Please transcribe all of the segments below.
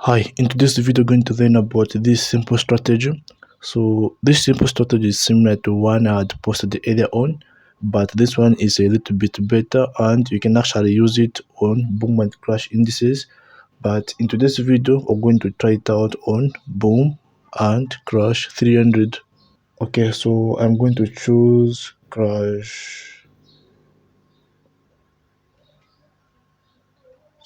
Hi, in today's video, going to learn about this simple strategy. So this simple strategy is similar to one I had posted earlier on, but this one is a little bit better and you can actually use it on boom and crash indices. But in today's video, we're going to try it out on boom and crash 300. Okay, so I'm going to choose crash.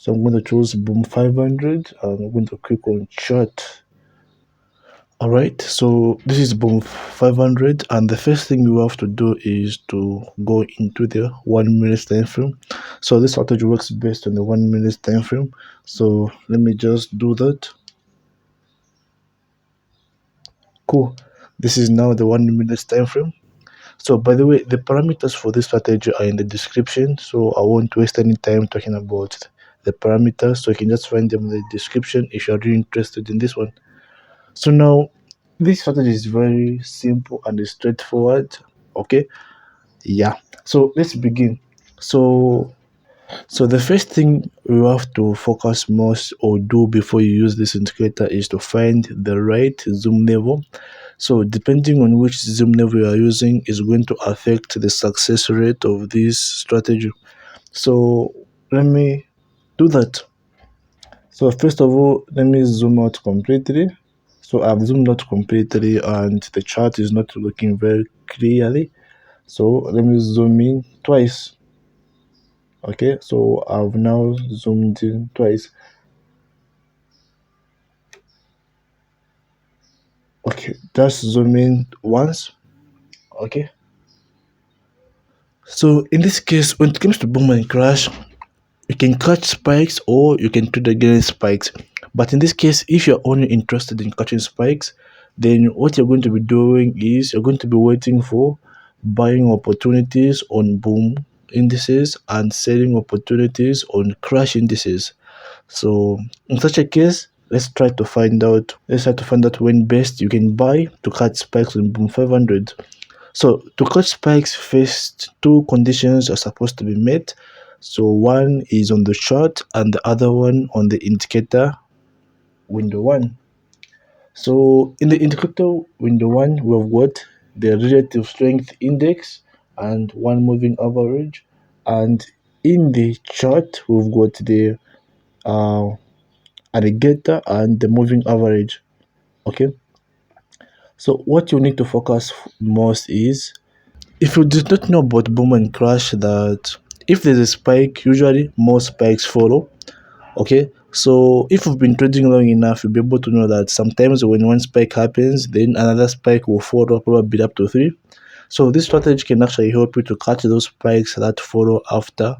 So I'm going to choose boom 500 and I'm going to click on chart. Alright, so this is boom 500 and the first thing you have to do is to go into the 1 minute time frame. So this strategy works based on the 1 minute time frame. So let me just do that. Cool. This is now the 1 minute time frame. So by the way, the parameters for this strategy are in the description, so I won't waste any time talking about the parameters, so you can just find them in the description if you're really interested in this one. So now this strategy is very simple and straightforward. Okay, yeah, so let's begin. So the first thing you have to focus most or do before you use this indicator is to find the right zoom level. So depending on which zoom level you are using is going to affect the success rate of this strategy. So let me do that. So first of all, let me zoom out completely. So I've zoomed out completely and the chart is not looking very clearly. So let me zoom in twice. Okay, so I've now zoomed in twice. Okay, just zoom in once. Okay. So in this case, when it comes to boom and crash, you can catch spikes or you can trade against spikes. But in this case, if you're only interested in catching spikes, then what you're going to be doing is you're going to be waiting for buying opportunities on boom indices and selling opportunities on crash indices. So in such a case, let's try to find out when best you can buy to catch spikes on boom 500. So to catch spikes, first two conditions are supposed to be met. So one is on the chart and the other one on the indicator window one. So in the indicator window one, we've got the relative strength index and one moving average, and in the chart we've got the uh, alligator and the moving average. Okay, so what you need to focus most is, if you did not know about boom and crash, that if there's a spike, usually more spikes follow. Okay, so if you've been trading long enough, you'll be able to know that sometimes when one spike happens, then another spike will follow, probably up to three. So this strategy can actually help you to catch those spikes that follow after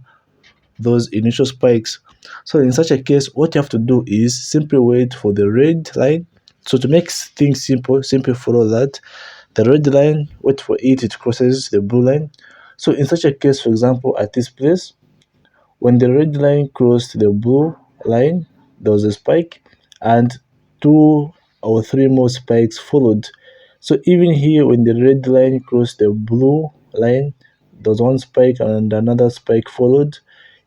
those initial spikes. So in such a case, what you have to do is simply wait for the red line. So to make things simple, simply follow that. The red line, wait for it crosses the blue line. So in such a case, for example, at this place, when the red line crossed the blue line, there was a spike, and two or three more spikes followed. So even here, when the red line crossed the blue line, there was one spike and another spike followed.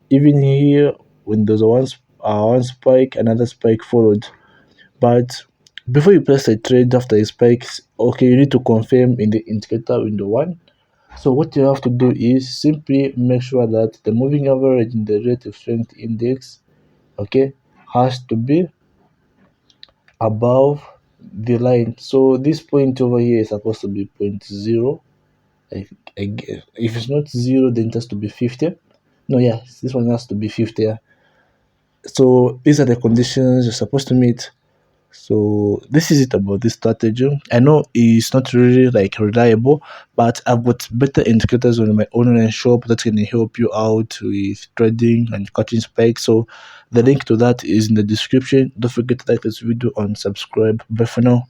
Even here, when there's one spike, another spike followed. But before you place a trade after a spike, okay, you need to confirm in the indicator window one. So what you have to do is simply make sure that the moving average in the relative strength index, okay, has to be above the line. So this point over here is supposed to be 0.0. If it's not 0, then it has to be 50. No, yeah, this one has to be 50. Yeah. So these are the conditions you're supposed to meet. So this is it about this strategy. I know it's not really like reliable, but I've got better indicators on my online shop that can help you out with trading and catching spikes. So the link to that is in the description. Don't forget to like this video and subscribe. Bye for now.